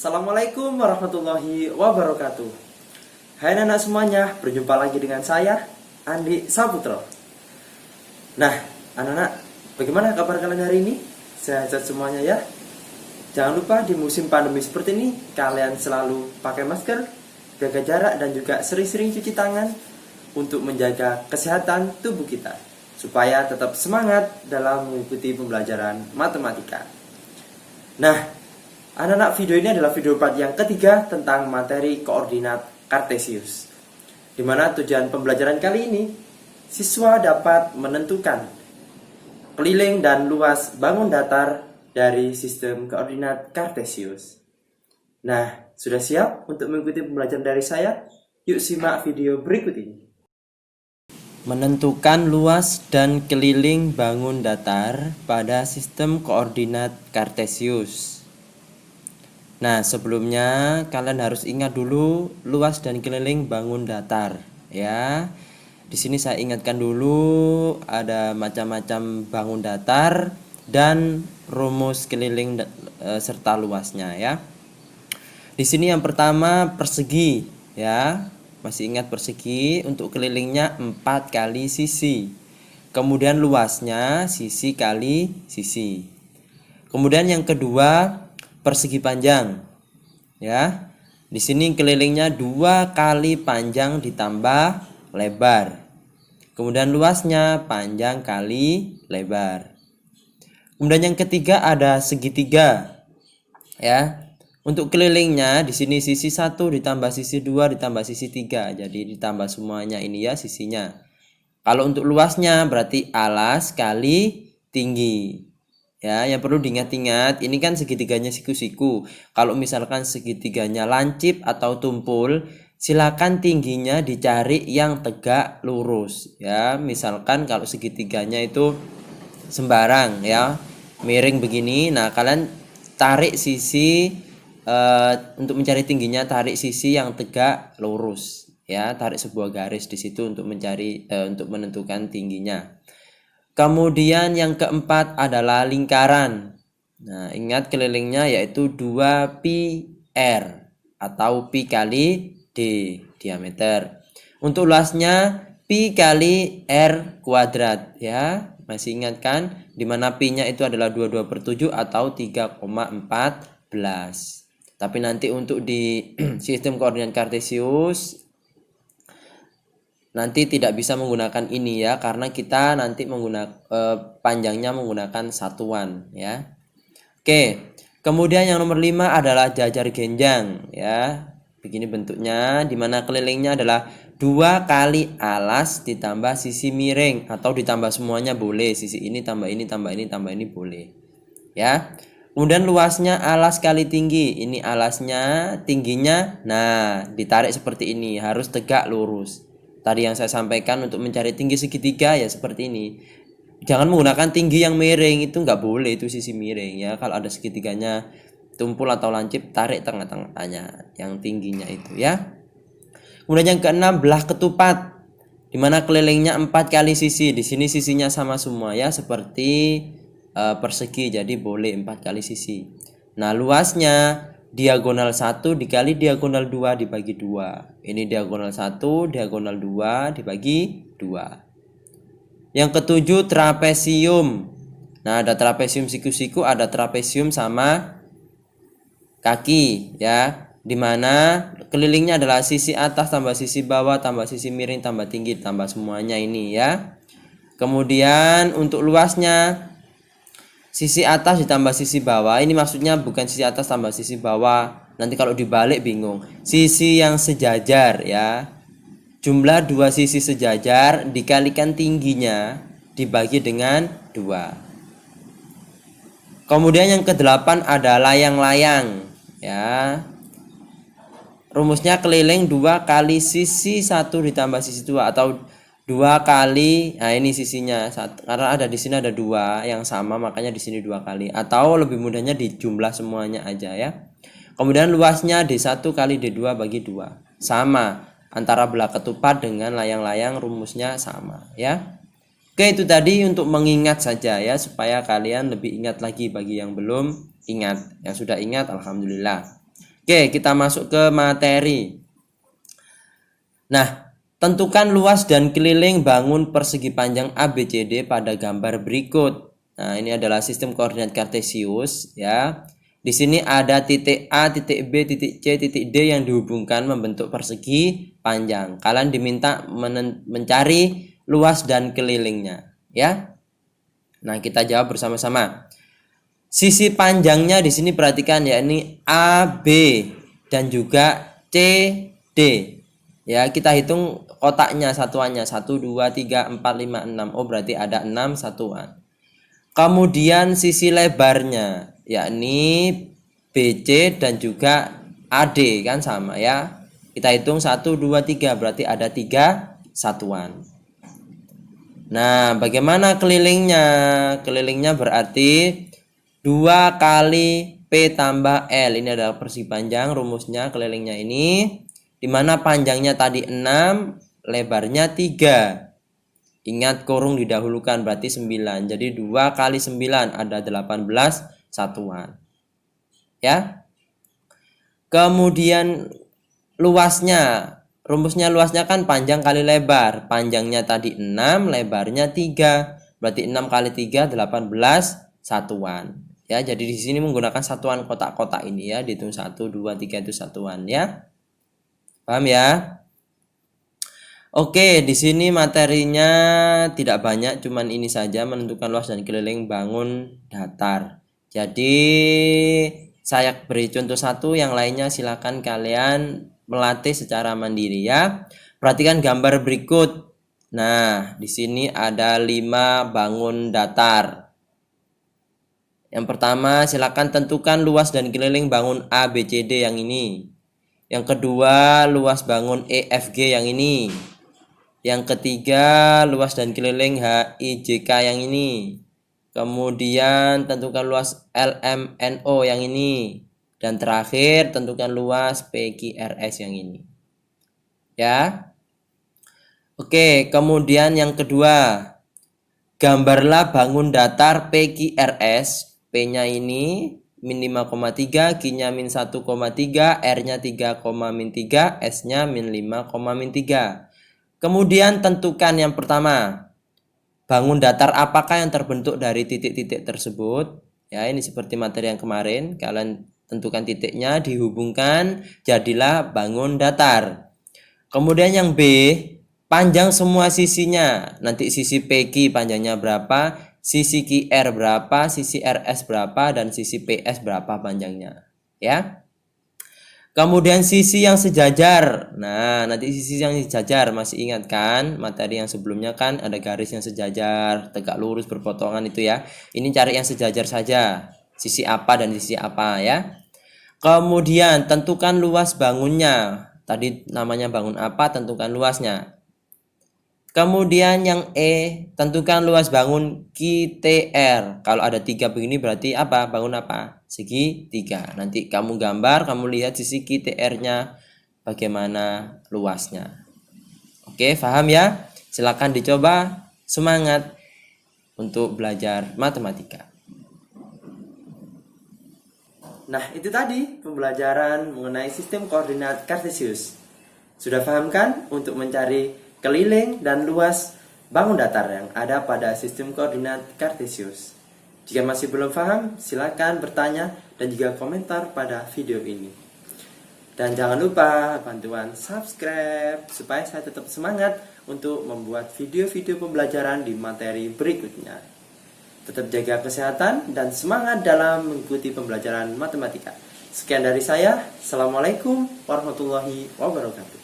Assalamualaikum warahmatullahi wabarakatuh. Hai anak semuanya, berjumpa lagi dengan saya, Andi Saputro. Nah, anak-anak, bagaimana kabar kalian hari ini? Sehat-sehat semuanya ya? Jangan lupa di musim pandemi seperti ini, kalian selalu pakai masker, jaga jarak, dan juga sering-sering cuci tangan untuk menjaga kesehatan tubuh kita, supaya tetap semangat dalam mengikuti pembelajaran matematika. Nah, anak-anak, video ini adalah video part yang ketiga tentang materi koordinat Kartesius, di mana tujuan pembelajaran kali ini siswa dapat menentukan keliling dan luas bangun datar dari sistem koordinat Kartesius. Nah, sudah siap untuk mengikuti pembelajaran dari saya? Yuk simak video berikut ini. Menentukan luas dan keliling bangun datar pada sistem koordinat Kartesius. Nah, sebelumnya kalian harus ingat dulu luas dan keliling bangun datar, ya. Di sini saya ingatkan dulu ada macam-macam bangun datar dan rumus keliling serta luasnya, ya. Di sini yang pertama persegi, ya. Masih ingat persegi, untuk kelilingnya 4 kali sisi. Kemudian luasnya sisi kali sisi. Kemudian yang kedua persegi panjang, ya. Di sini kelilingnya 2 kali panjang ditambah lebar. Kemudian luasnya panjang kali lebar. Kemudian yang ketiga ada segitiga, ya. Untuk kelilingnya di sini sisi 1 ditambah sisi 2 ditambah sisi 3. Jadi ditambah semuanya ini ya sisinya. Kalau untuk luasnya berarti alas kali tinggi. Ya, yang perlu diingat-ingat, ini kan segitiganya siku-siku. Kalau misalkan segitiganya lancip atau tumpul, silakan tingginya dicari yang tegak lurus. Ya, misalkan kalau segitiganya itu sembarang, ya, miring begini. Nah, kalian tarik sisi untuk mencari tingginya, tarik sisi yang tegak lurus. Ya, tarik sebuah garis di situ untuk mencari untuk menentukan tingginya. Kemudian yang keempat adalah lingkaran. Nah, ingat kelilingnya yaitu 2pi r atau pi kali d diameter. Untuk luasnya pi kali r kuadrat, ya. Masih ingat kan? Dimana pi-nya itu adalah 22/7 atau 3,14. Tapi nanti untuk di sistem koordinat Kartesius nanti tidak bisa menggunakan ini, ya, karena kita nanti menggunakan panjangnya menggunakan satuan, ya. Oke. Kemudian yang nomor 5 adalah jajar genjang, ya. Begini bentuknya, dimana kelilingnya adalah 2 kali alas ditambah sisi miring, atau ditambah semuanya boleh. Sisi ini tambah ini tambah ini tambah ini boleh, ya. Kemudian luasnya alas kali tinggi. Ini alasnya, tingginya, nah, ditarik seperti ini, harus tegak lurus. Tadi yang saya sampaikan untuk mencari tinggi segitiga ya seperti ini. Jangan menggunakan tinggi yang miring, itu nggak boleh, itu sisi miring, ya. Kalau ada segitiganya tumpul atau lancip, tarik tengah-tengahnya yang tingginya itu, ya. Kemudian yang keenam belah ketupat, dimana kelilingnya 4 kali sisi. Di sini sisinya sama semua, ya, seperti persegi, jadi boleh 4 kali sisi. Nah, luasnya diagonal 1 dikali diagonal 2 dibagi 2. Ini diagonal 1, diagonal 2 dibagi 2. Yang ketujuh trapesium. Nah, ada trapesium siku-siku, ada trapesium sama kaki, ya. Dimana kelilingnya adalah sisi atas tambah sisi bawah tambah sisi miring tambah tinggi tambah semuanya ini, ya. Kemudian untuk luasnya sisi atas ditambah sisi bawah. Ini maksudnya bukan sisi atas tambah sisi bawah. Nanti kalau dibalik bingung. Sisi yang sejajar, ya. Jumlah 2 sisi sejajar dikalikan tingginya dibagi dengan 2. Kemudian yang ke-8 ada layang-layang, ya. Rumusnya keliling 2 kali sisi 1 ditambah sisi 2 atau 2 kali, nah ini sisinya, karena ada di sini ada 2 yang sama, makanya di sini 2 kali, atau lebih mudahnya dijumlah semuanya aja, ya. Kemudian luasnya D1 kali D2 bagi 2. Sama antara belah ketupat dengan layang-layang, rumusnya sama, ya. Oke, itu tadi untuk mengingat saja, ya, supaya kalian lebih ingat lagi bagi yang belum ingat. Yang sudah ingat alhamdulillah. Oke, kita masuk ke materi. Nah, tentukan luas dan keliling bangun persegi panjang ABCD pada gambar berikut. Nah, ini adalah sistem koordinat kartesius ya. Di sini ada titik A, titik B, titik C, titik D yang dihubungkan membentuk persegi panjang. Kalian diminta mencari luas dan kelilingnya ya. Nah, kita jawab bersama-sama. Sisi panjangnya di sini perhatikan ya, ini AB dan juga CD. Ya, kita hitung kotaknya satuannya 1 2 3 4 5 6. Oh, berarti ada 6 satuan. Kemudian sisi lebarnya yakni BC dan juga AD kan sama ya. Kita hitung 1 2 3 berarti ada 3 satuan. Nah, bagaimana kelilingnya? Kelilingnya berarti 2 kali P tambah L. Ini adalah persegi panjang, rumusnya kelilingnya ini. Dimana panjangnya tadi 6, lebarnya 3. Ingat kurung didahulukan berarti 9. Jadi 2 kali 9 ada 18 satuan. Ya. Kemudian luasnya. Rumusnya luasnya kan panjang kali lebar. Panjangnya tadi 6, lebarnya 3. Berarti 6 kali 3 18 satuan. Ya, jadi di sini menggunakan satuan kotak-kotak ini ya, dihitung 1 2 3 itu satuan ya. Paham ya? Oke, di sini materinya tidak banyak, cuman ini saja, menentukan luas dan keliling bangun datar. Jadi saya beri contoh satu, yang lainnya silakan kalian melatih secara mandiri ya. Perhatikan gambar berikut. Nah, di sini ada 5 bangun datar. Yang pertama, silakan tentukan luas dan keliling bangun A, B, C, D yang ini. Yang kedua, luas bangun EFG yang ini. Yang ketiga, luas dan keliling HIJK yang ini. Kemudian tentukan luas LMNO yang ini. Dan terakhir, tentukan luas PQRS yang ini. Ya. Oke, kemudian yang kedua. Gambarlah bangun datar PQRS. P-nya ini min 5,3, Q-nya min 1,3, R-nya 3,3, S-nya min 5,3. Kemudian tentukan yang pertama, bangun datar apakah yang terbentuk dari titik-titik tersebut. Ya, ini seperti materi yang kemarin, kalian tentukan titiknya, dihubungkan, jadilah bangun datar. Kemudian yang B, panjang semua sisinya. Nanti sisi PQ panjangnya berapa, sisi QR berapa, sisi RS berapa, dan sisi PS berapa panjangnya. Ya. Kemudian sisi yang sejajar. Nah, nanti sisi yang sejajar, masih ingat kan materi yang sebelumnya kan ada garis yang sejajar, tegak lurus, berpotongan itu ya. Ini cari yang sejajar saja. Sisi apa dan sisi apa ya. Kemudian tentukan luas bangunnya. Tadi namanya bangun apa, tentukan luasnya. Kemudian yang E, tentukan luas bangun QTR. Kalau ada 3 begini berarti apa? Bangun apa? Segi 3. Nanti kamu gambar, kamu lihat sisi QTR-nya bagaimana luasnya. Oke, paham ya? Silakan dicoba. Semangat untuk belajar matematika. Nah, itu tadi pembelajaran mengenai sistem koordinat kartesius. Sudah paham kan untuk mencari keliling dan luas bangun datar yang ada pada sistem koordinat kartesius? Jika masih belum paham, silakan bertanya dan juga komentar pada video ini. Dan jangan lupa bantuan subscribe supaya saya tetap semangat untuk membuat video-video pembelajaran di materi berikutnya. Tetap jaga kesehatan dan semangat dalam mengikuti pembelajaran matematika. Sekian dari saya. Assalamualaikum warahmatullahi wabarakatuh.